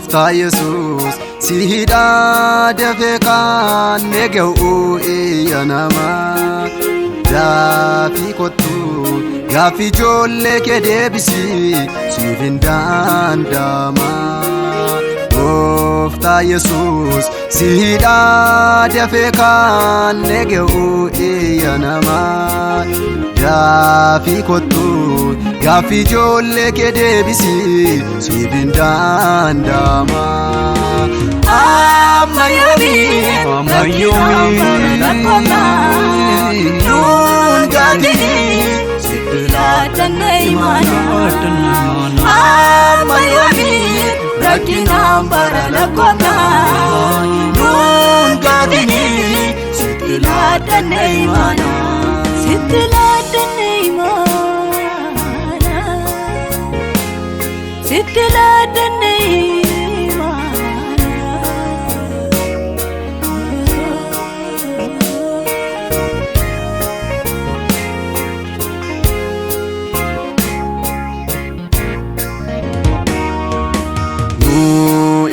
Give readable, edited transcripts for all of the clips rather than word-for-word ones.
Gooftaa Yesuus siidha dafee kan nega'u iyya namaa daafii kottu gaaffii ijoollee kee deebisii siif hin danda'ama. Gooftaa Yesuus siidha dafee kan nega'u iyya namaa daafii kottu gaaffii ijoollee kee deebisii siif hin danda'ama. Amma yoomi nuun gaadini sitti laaddanne imaana. Amma yoomi rakkinaan bara lakkoofna nuun gaadini sitti laaddanne imaana. Sitti laaddanne imaana. Sitti laaddanne imaana.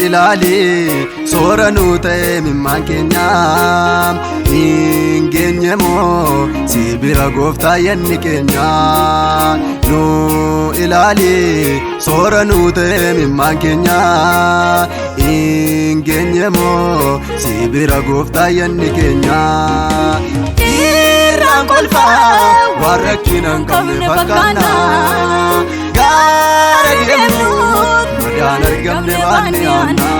Ilaali soora nuu ta'e mimmaan keenya hin geenye moo si bira Gooftaa yanni keenya. Nuu ilaali soora nuu ta'e mimmaan keenya hin geenye moo si bira Gooftaa yanni keenya. Irraan kolfaa waan rakkina hin qabne fakkaanna gaara deemnu madaan argamne baanne aanna.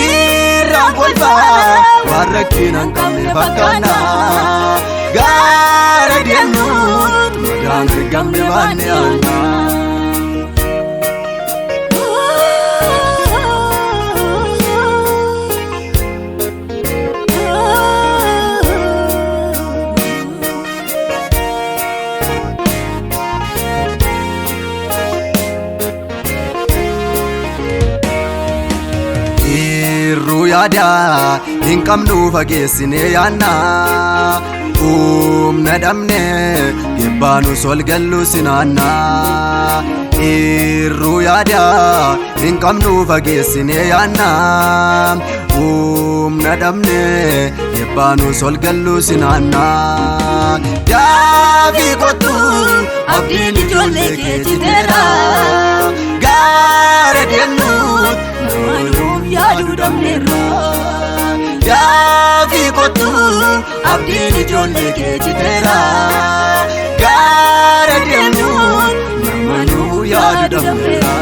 Irraan kolfaa waan rakkina hin qabne fakkaanna gaara deemnu madaan argamne baanne aanna. Yaada hin qabnu fageessinee yaanna humna dhabne yebbaanus ol gallu sinaanna. Irruu yaada hin qabnu fageessinee yaanna humna dhabne yebbaanus ol gallu sinaanna. Daafii kottu abdiin ijoollee kee jiteera gaara deemnuut namoonni yaaduu dhabneerra. Daafii kottu abdiin ijoollee kee jiteera gaara deemnuut namoonni yaaduu dhabneerra.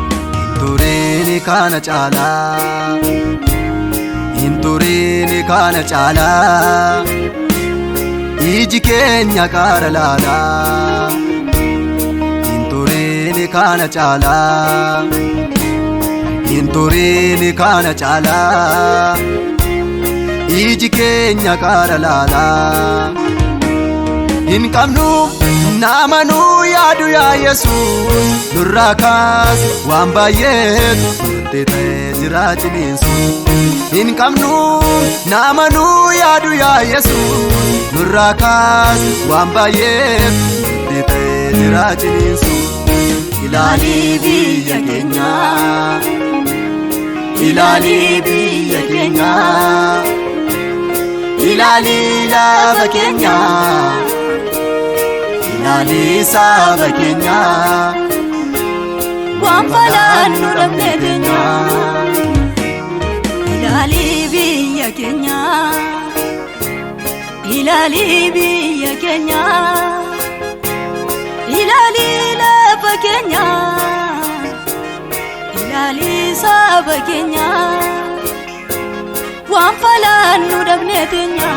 Hinturini kana cala, hinturini kana cala, iji keenya kaara laala. Hinturini kana cala, hinturini kana cala, iji keenya kaara laala. Hin qabnu nama nu yaadu yaa Yesuus nurraa kaas waan baay'eetu nutti ta'ee jiraachiniinsu. Hin qabnu nama nu yaadu yaa Yesuus nurraa kaas waan baay'eetu nutti ta'ee jiraachiniinsu. Ilaalii biyya keenya, ilaalii biyya keenya, ilaalii lafa keenya. Ilaali saba keenya waan falaan nu dhabne teenya. Ilaali biyya keenya, ilaali biyya keenya, ilaali lafa keenya, ilaali saba keenya waan falaan nu dhabne teenya.